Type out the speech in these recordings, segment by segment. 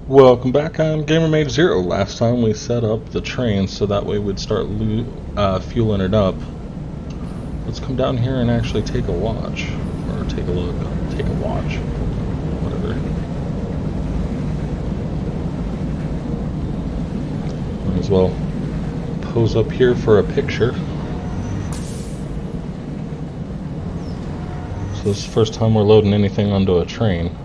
Welcome back, I'm GamerMade0. Last time we set up the train so that way we'd start fueling it up. Let's come down here and actually take a watch. Or take a look. Take a watch. Whatever. Might as well pose up here for a picture. So this is the first time we're loading anything onto a train.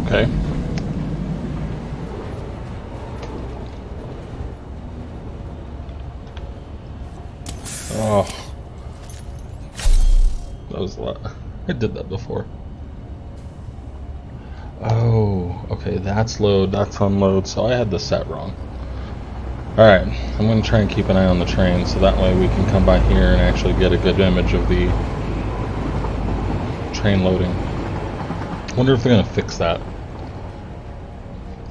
Okay. Oh. That was a lot. I did that before. Oh, okay, that's load, that's unload, so I had this set wrong. Alright, I'm going to try and keep an eye on the train so that way we can come by here and actually get a good image of the train loading. I wonder if they're going to fix that.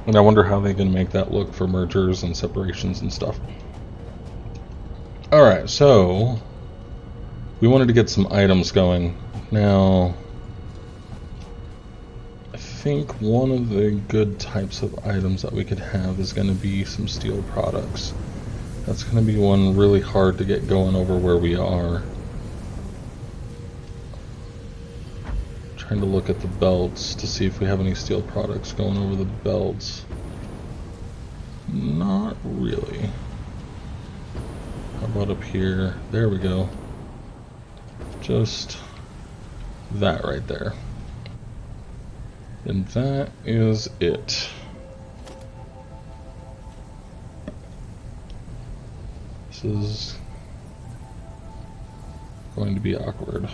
And I wonder how they're going to make that look for mergers and separations and stuff. Alright, so we wanted to get some items going. Now, I think one of the good types of items that we could have is going to be some steel products. That's going to be one really hard to get going over where we are. Trying to look at the belts to see if we have any steel products going over the belts. Not really. How about up here? There we go. Just that right there. And that is it. This is going to be awkward.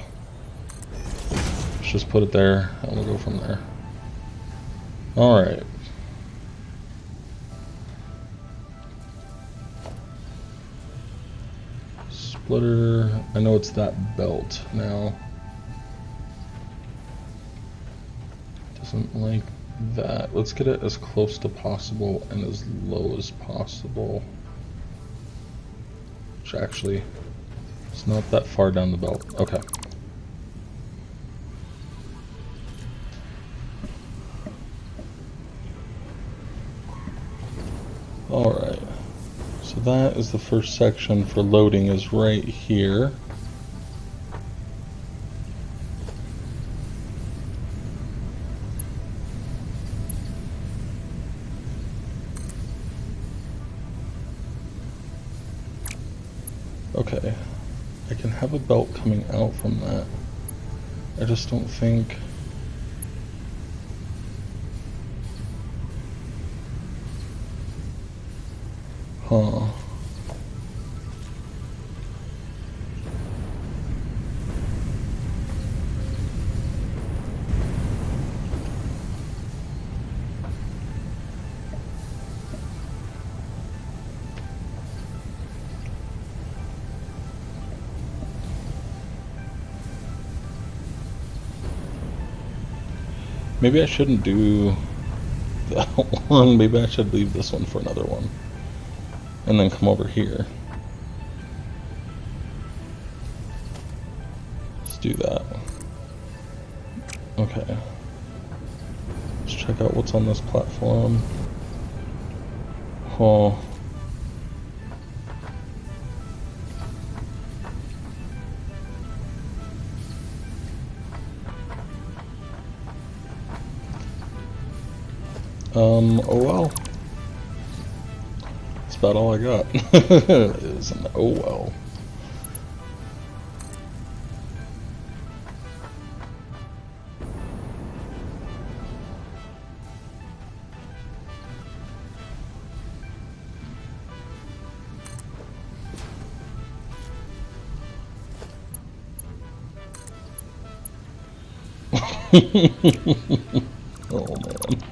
Let's just put it there and we'll go from there. Alright. Splitter, I know it's that belt now. Doesn't like that. Let's get it as close to possible and as low as possible. Which actually, it's not that far down the belt. Okay. Alright. So that is the first section for loading is right here. Okay, I can have a belt coming out from that. I just don't think... Huh. Maybe I shouldn't do that one. Maybe I should leave this one for another one. And then come over here. Let's do that. Okay. Let's check out what's on this platform. Oh. Oh well. That's about all I got. Is an oh well. Oh man.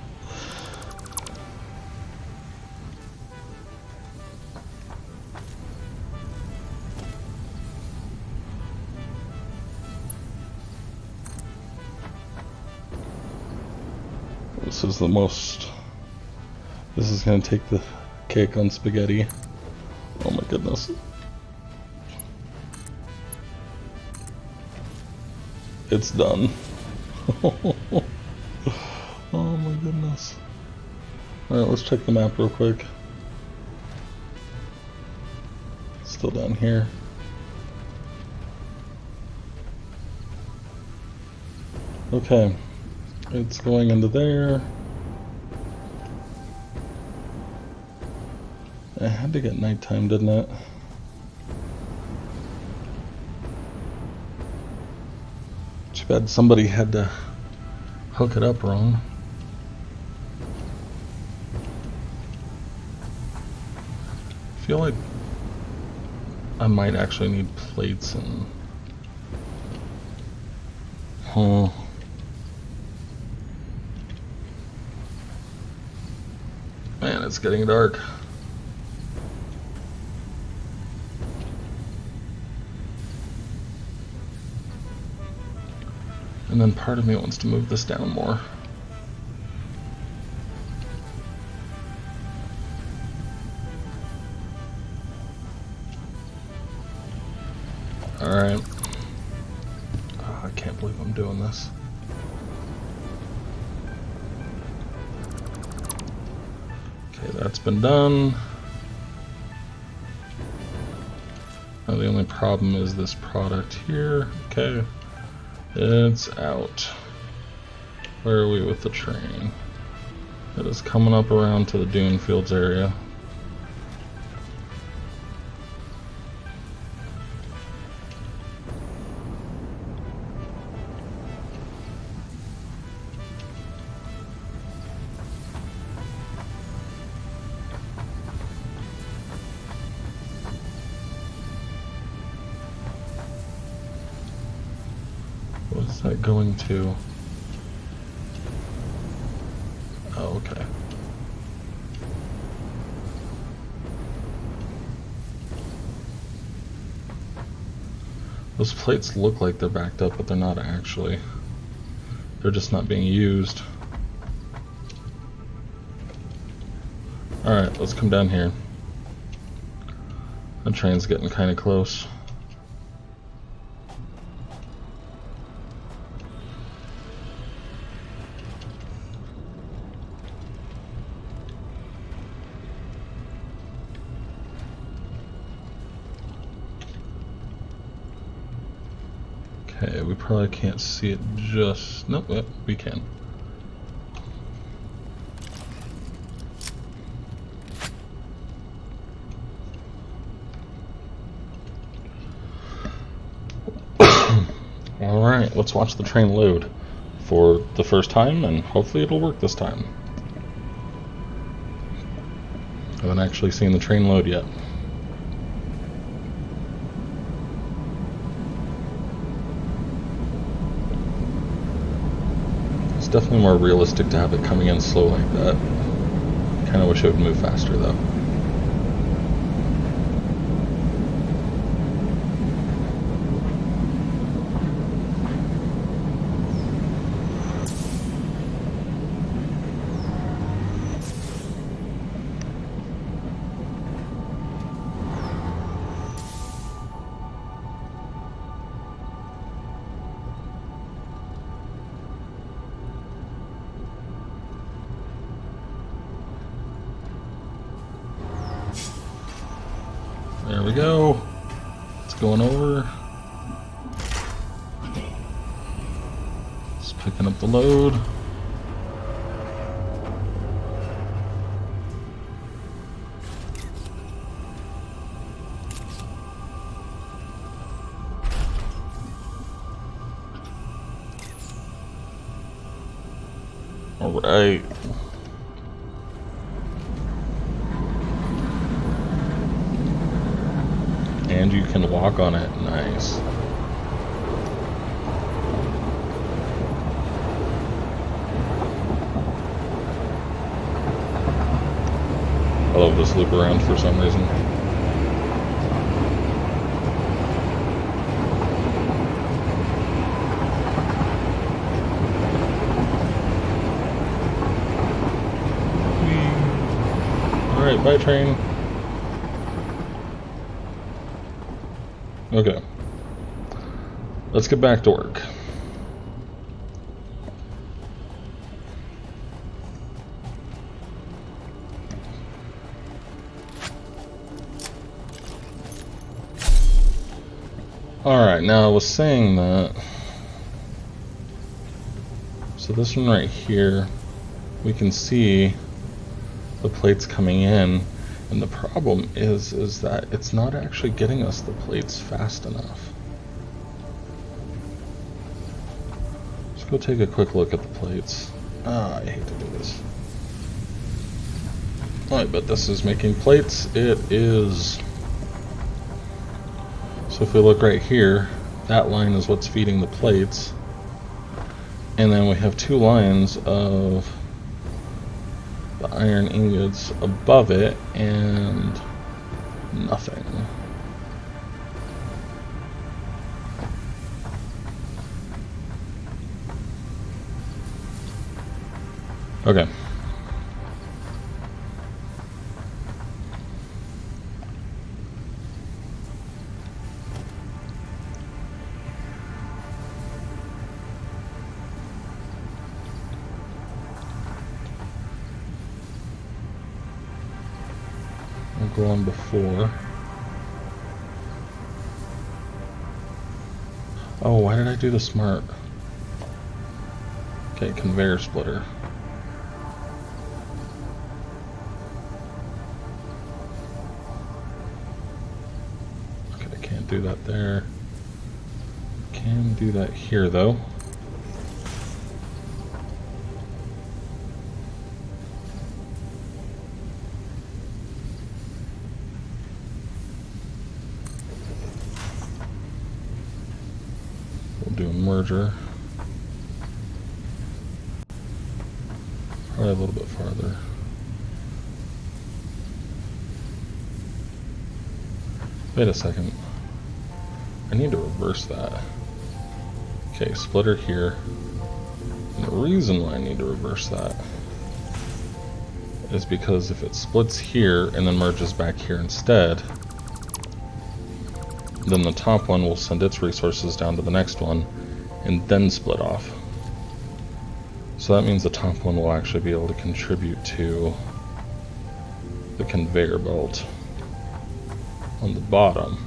This is the most... This is going to take the cake on spaghetti. Oh my goodness. It's done. Oh my goodness. Alright, let's check the map real quick. Still down here. Okay. It's going into there. It had to get nighttime, didn't it? Too bad somebody had to hook it up wrong. I feel like I might actually need plates and... Huh. Man, it's getting dark. And then part of me wants to move this down more. Alright. Oh, I can't believe I'm doing this. Okay, that's been done. Now the only problem is this product here. Okay. It's out. Where are we with the train? It is coming up around to the Dune Fields area. What is that going to? Oh, okay. Those plates look like they're backed up, but they're not actually. They're just not being used. Alright, let's come down here. The train's getting kind of close. Okay, we probably can't see it just... Nope, yep, we can. Alright, let's watch the train load for the first time, and hopefully it'll work this time. I haven't actually seen the train load yet. It's definitely more realistic to have it coming in slow like that. Kind of wish it would move faster though. There we go. It's going over. It's picking up the load. All right. And you can walk on it. Nice. I love this loop around for some reason. Bye, train. Okay. Let's get back to work. Alright, now I was saying that, so this one right here, we can see the plates coming in, and the problem is that it's not actually getting us the plates fast enough. Let's go take a quick look at the plates. I hate to do this. I bet this is making plates. It is. So if we look right here, that line is what's feeding the plates. And then we have two lines of the iron ingots above it and nothing. Okay. I'll go on before. Oh, why did I do the smart? Okay, conveyor splitter. Okay, I can't do that there. Can do that here though. Do a merger. Probably a little bit farther. Wait a second. I need to reverse that. Okay, splitter here. And the reason why I need to reverse that is because if it splits here and then merges back here instead, then the top one will send its resources down to the next one and then split off. So that means the top one will actually be able to contribute to the conveyor belt on the bottom.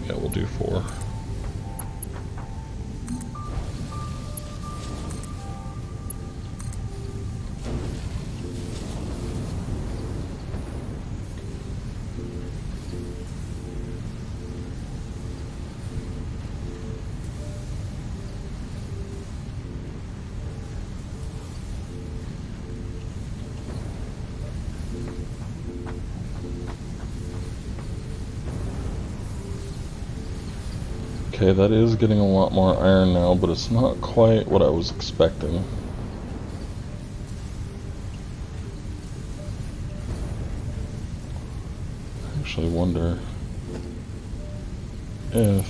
Yeah, we'll do 4. Okay, that is getting a lot more iron now, but it's not quite what I was expecting. I actually wonder if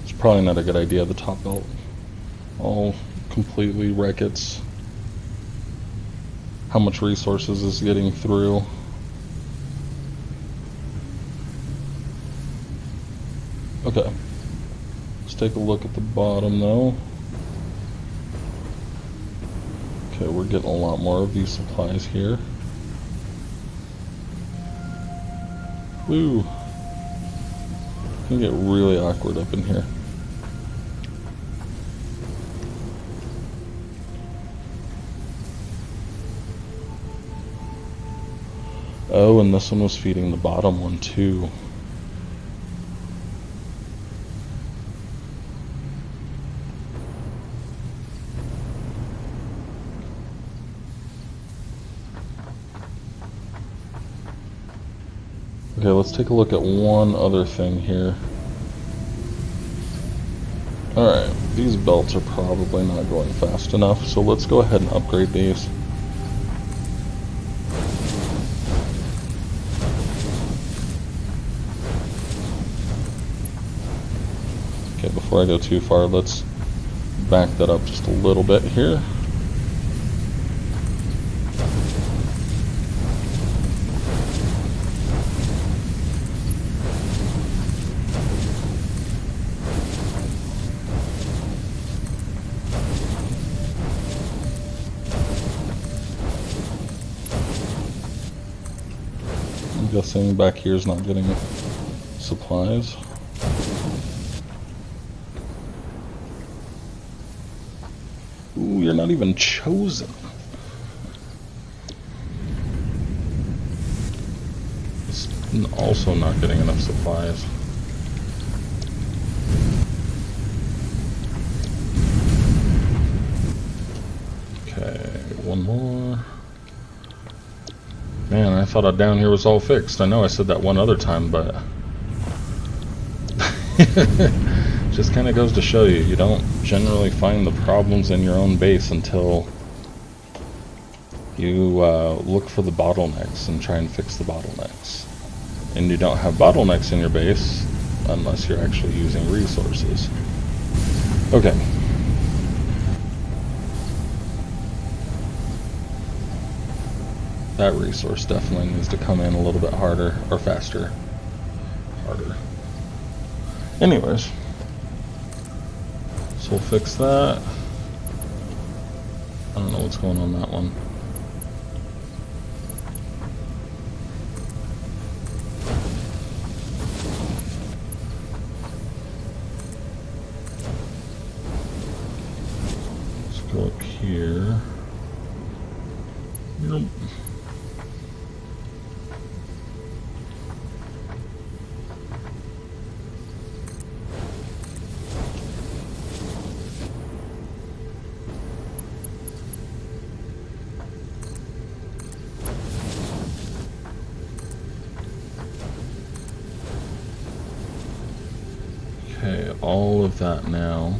it's probably not a good idea, the top belt. I'll completely wreck its how much resources is getting through. Okay, let's take a look at the bottom though. Okay, we're getting a lot more of these supplies here. Woo! It's gonna get really awkward up in here. Oh, and this one was feeding the bottom one too. Okay, let's take a look at one other thing here. Alright, these belts are probably not going fast enough, so let's go ahead and upgrade these. Okay, before I go too far, let's back that up just a little bit here. I'm guessing back here is not getting supplies. Ooh, you're not even chosen. It's also not getting enough supplies. Okay, one more. Man, I thought down here was all fixed. I know I said that one other time, but just kind of goes to show you, you don't generally find the problems in your own base until you look for the bottlenecks and try and fix the bottlenecks. And you don't have bottlenecks in your base unless you're actually using resources. Okay. That resource definitely needs to come in a little bit harder, or faster. Harder. Anyways. So we'll fix that. I don't know what's going on that one. Let's go up here. Nope. Okay, all of that now.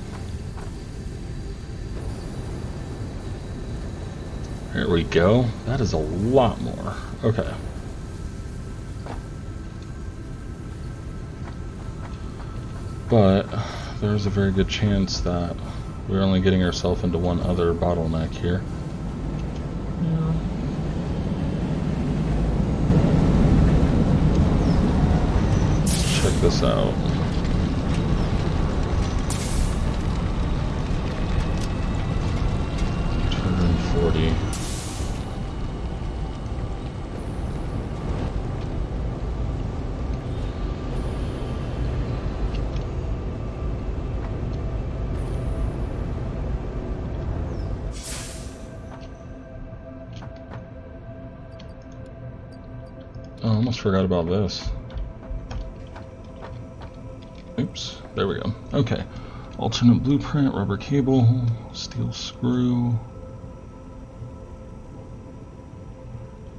There we go. That is a lot more. Okay. But there's a very good chance that we're only getting ourselves into one other bottleneck here. Yeah. Let's check this out. Oh, I almost forgot about this. Oops, there we go. Okay. Alternate blueprint, rubber cable, steel screw.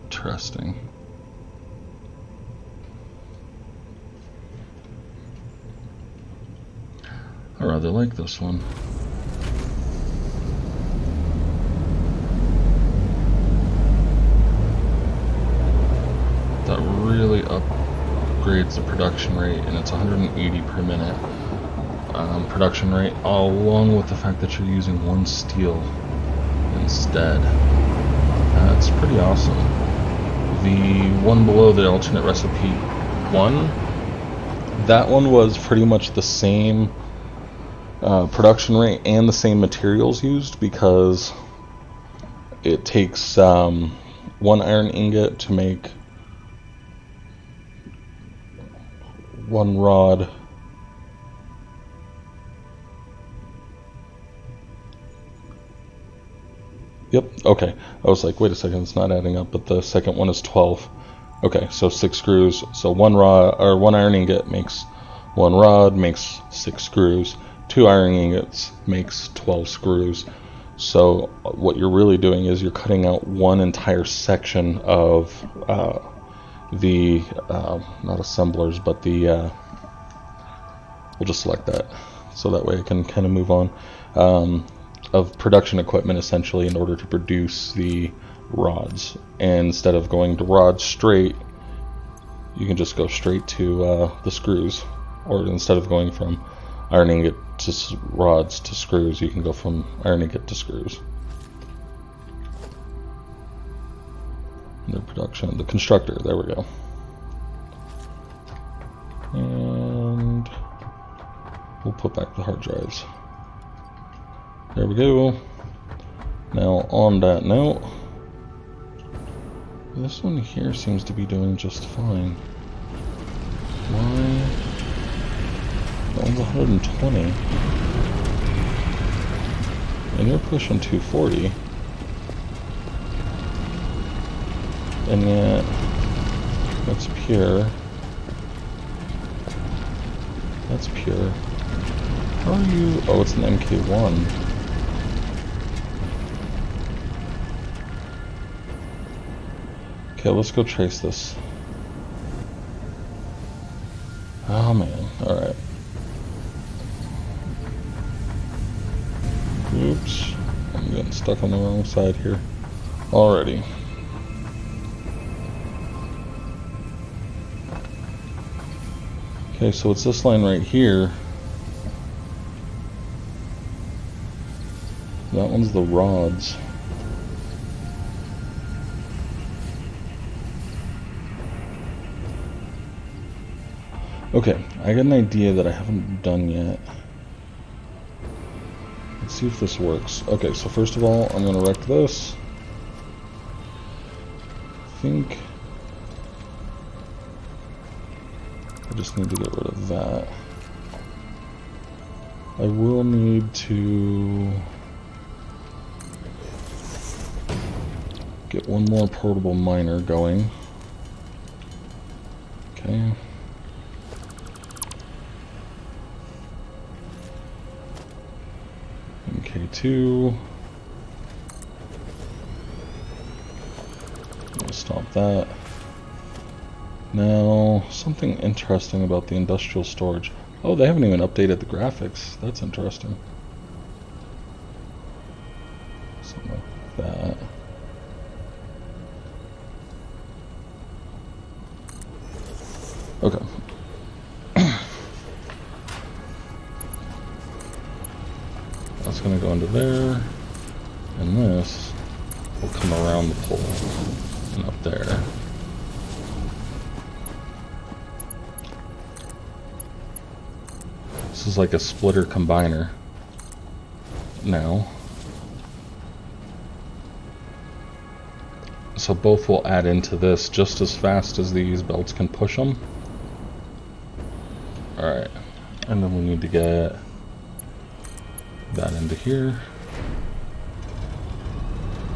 Interesting. I rather like this one. That really upgrades the production rate, and it's 180 per minute production rate, along with the fact that you're using one steel instead. That's pretty awesome. The one below, the alternate recipe one, that one was pretty much the same production rate and the same materials used, because it takes one iron ingot to make one rod. Yep, okay. I was like, wait a second, it's not adding up, but the second one is 12. Okay, so 6 screws. So one rod, or one iron ingot makes one rod, makes 6 screws. 2 iron ingots makes 12 screws. So what you're really doing is you're cutting out one entire section of the, not assemblers, but the, we'll just select that, so that way I can kind of move on, of production equipment essentially in order to produce the rods. And instead of going to rods straight, you can just go straight to the screws. Or instead of going from iron ingot to rods to screws, you can go from iron ingot to screws. Their production, the constructor, there we go. And we'll put back the hard drives. There we go. Now on that note, this one here seems to be doing just fine. Why? That one's 120. And you're pushing 240. And yet, that's pure. That's pure. How are you? Oh, it's an MK1. Okay, let's go trace this. Oh man, alright. Oops. I'm getting stuck on the wrong side here already. Okay, so it's this line right here. That one's the rods. Okay, I got an idea that I haven't done yet. Let's see if this works. Okay, so first of all, I'm going to wreck this. I think I just need to get rid of that. I will need to get one more portable miner going. Okay. MK2. We'll stop that. Now, something interesting about the industrial storage. Oh, they haven't even updated the graphics. That's interesting. Something like that. Okay. That's going to go into there. And this will come around the pole and up there. This is like a splitter combiner now. So both will add into this just as fast as these belts can push them. Alright, and then we need to get that into here.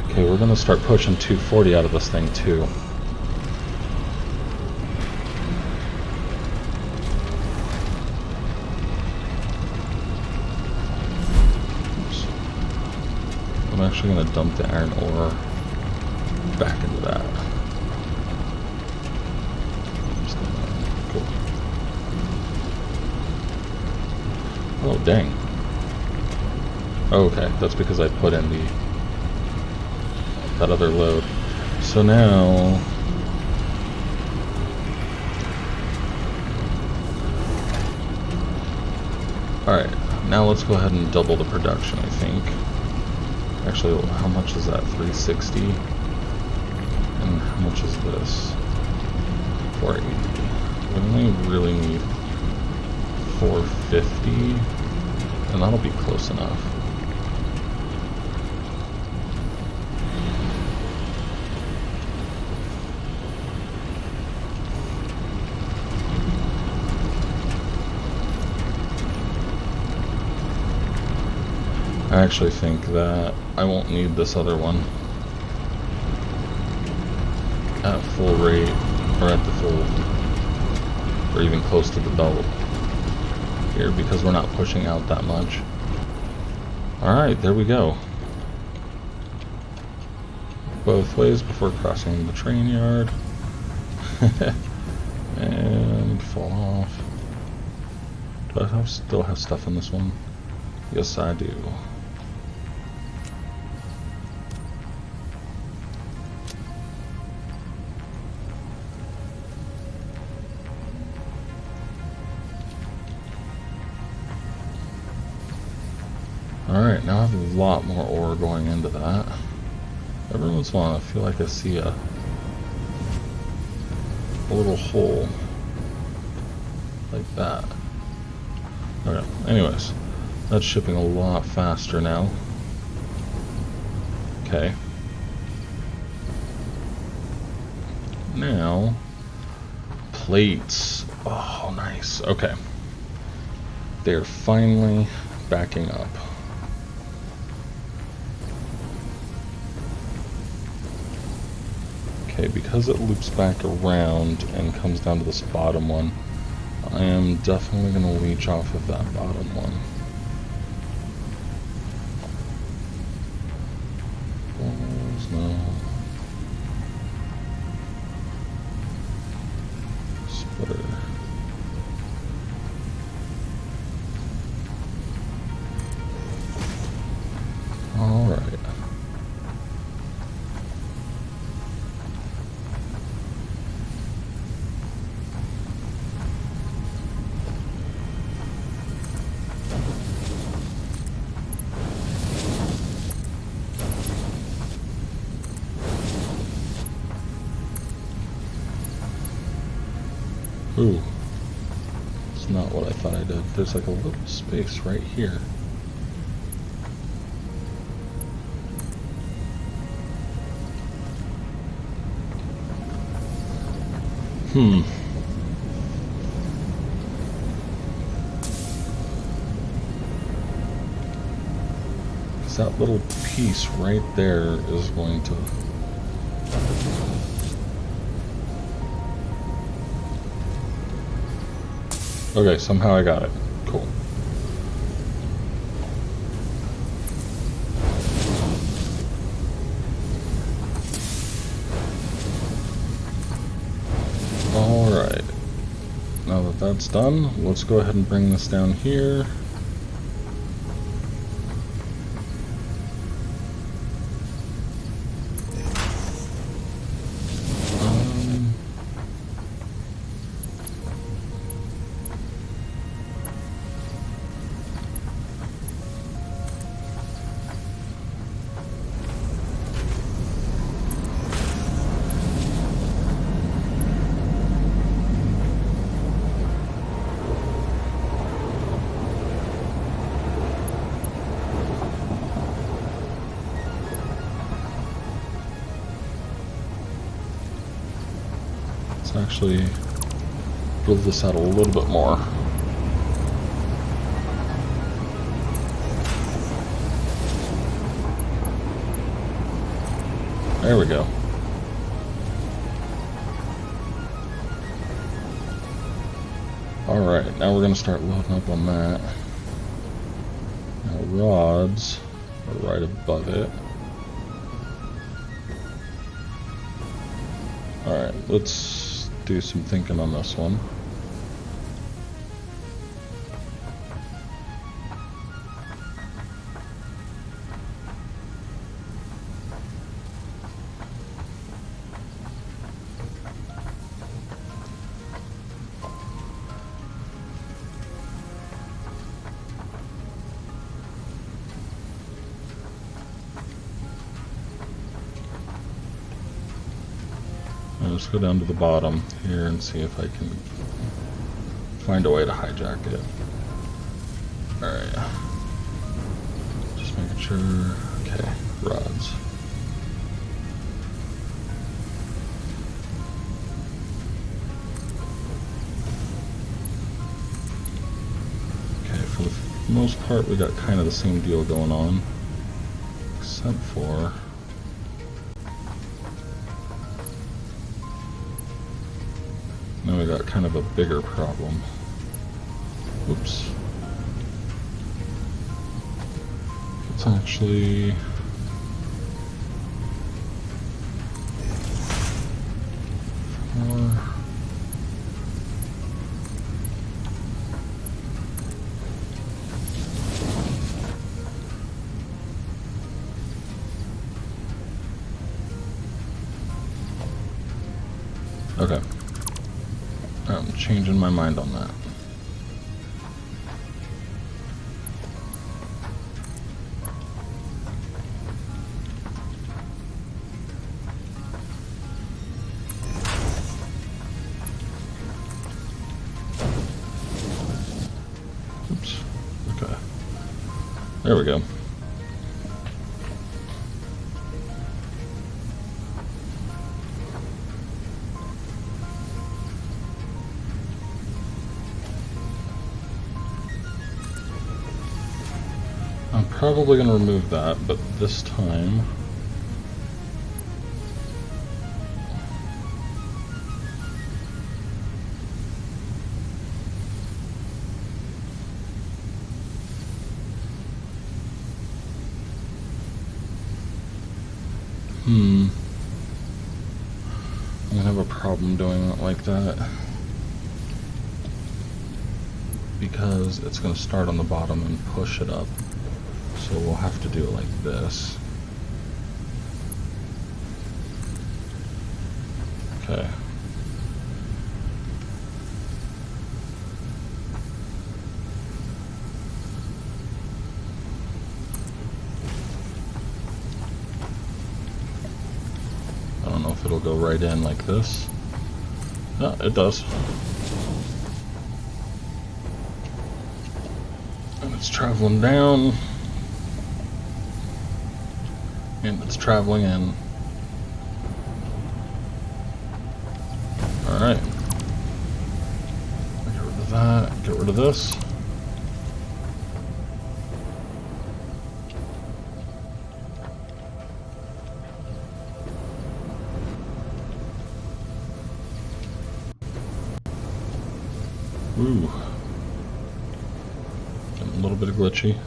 Okay, we're going to start pushing 240 out of this thing too. Oops. I'm actually going to dump the iron ore back into that. Just gonna go. Oh, dang. Okay, that's because I put in that other load. So now alright, now let's go ahead and double the production, I think. Actually, how much is that? 360? And how much is this? 480. We only really need 450, and that'll be close enough. I actually think that I won't need this other one at full rate, or at the full, or even close to the belt here, because we're not pushing out that much. Alright, there we go. Both ways before crossing the train yard. And fall off. Do I still have stuff in this one? Yes, I do. Alright, now I have a lot more ore going into that. Every once in a while I feel like I see a little hole. Like that. Okay, anyways. That's shipping a lot faster now. Okay. Now, plates. Oh, nice. Okay. They're finally backing up. Okay, because it loops back around and comes down to this bottom one, I am definitely going to leech off of that bottom one. Balls, no. Splitter. Alright. Ooh, it's not what I thought I did. There's like a little space right here. That little piece right there is going to... Okay, somehow I got it. Cool. Alright. Now that that's done, let's go ahead and bring this down here. Actually build this out a little bit more. There we go. Alright, now we're going to start loading up on that. Now rods are right above it. Alright, let's do some thinking on this one. Let's go down to the bottom here and see if I can find a way to hijack it. Alright. Just making sure. Okay, rods. Okay, for the most part we got kind of the same deal going on. Except for... now we got kind of a bigger problem. Oops. It's actually... Okay. I'm changing my mind on that. Oops. Okay. There we go. I'm probably going to remove that, but this time... I'm going to have a problem doing it like that. Because it's going to start on the bottom and push it up. So we'll have to do it like this. Okay. I don't know if it'll go right in like this. No, it does. And it's traveling down. And it's traveling in. Alright. Get rid of that. Get rid of this. Ooh. Getting a little bit glitchy.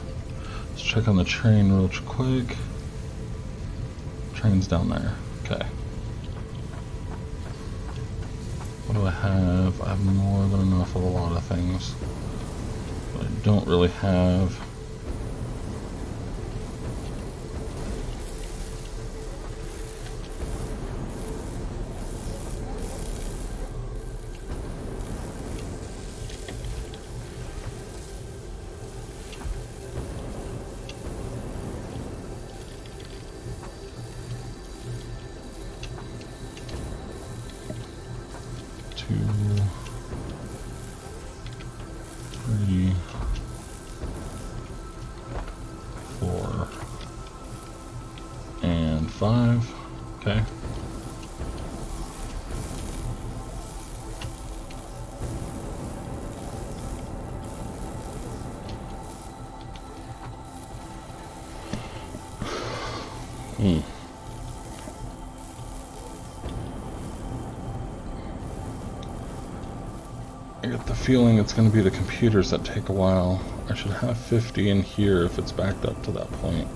Let's check on the train real quick. Train's down there. Okay. What do I have? I have more than enough of a lot of things. But I don't really have... Three, 4, and 5. Okay. I get the feeling it's going to be the computers that take a while. I should have 50 in here if it's backed up to that point.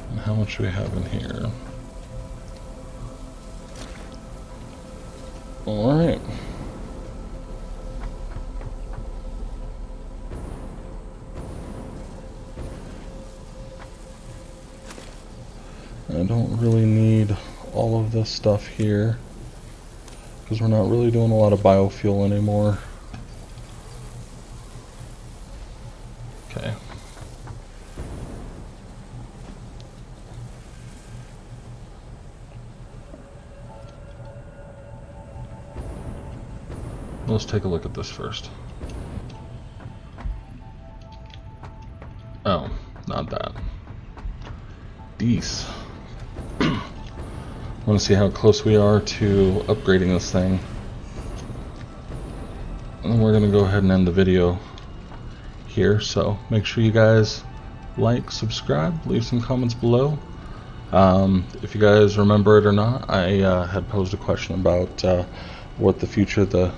And how much do we have in here? Alright. I don't really need all of this stuff here because we're not really doing a lot of biofuel anymore. Okay. Let's take a look at this first. Oh, not that. These. I want to see how close we are to upgrading this thing. And then we're going to go ahead and end the video here. So make sure you guys like, subscribe, leave some comments below. If you guys remember it or not, I had posed a question about what the future of the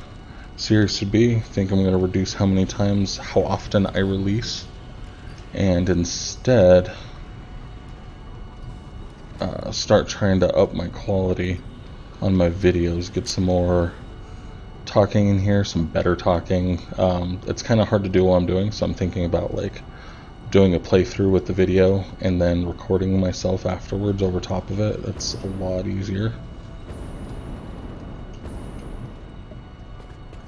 series should be. I think I'm going to reduce how often I release, and instead start trying to up my quality on my videos, get some more talking in here, some better talking. It's kind of hard to do while I'm doing, so I'm thinking about like doing a playthrough with the video and then recording myself afterwards over top of it. That's a lot easier.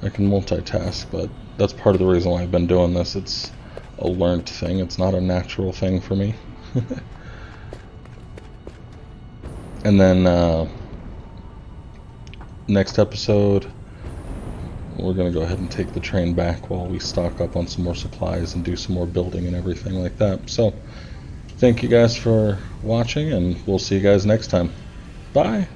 I can multitask, but that's part of the reason why I've been doing this. It's a learned thing. It's not a natural thing for me. And then next episode, we're going to go ahead and take the train back while we stock up on some more supplies and do some more building and everything like that. So, thank you guys for watching, and we'll see you guys next time. Bye!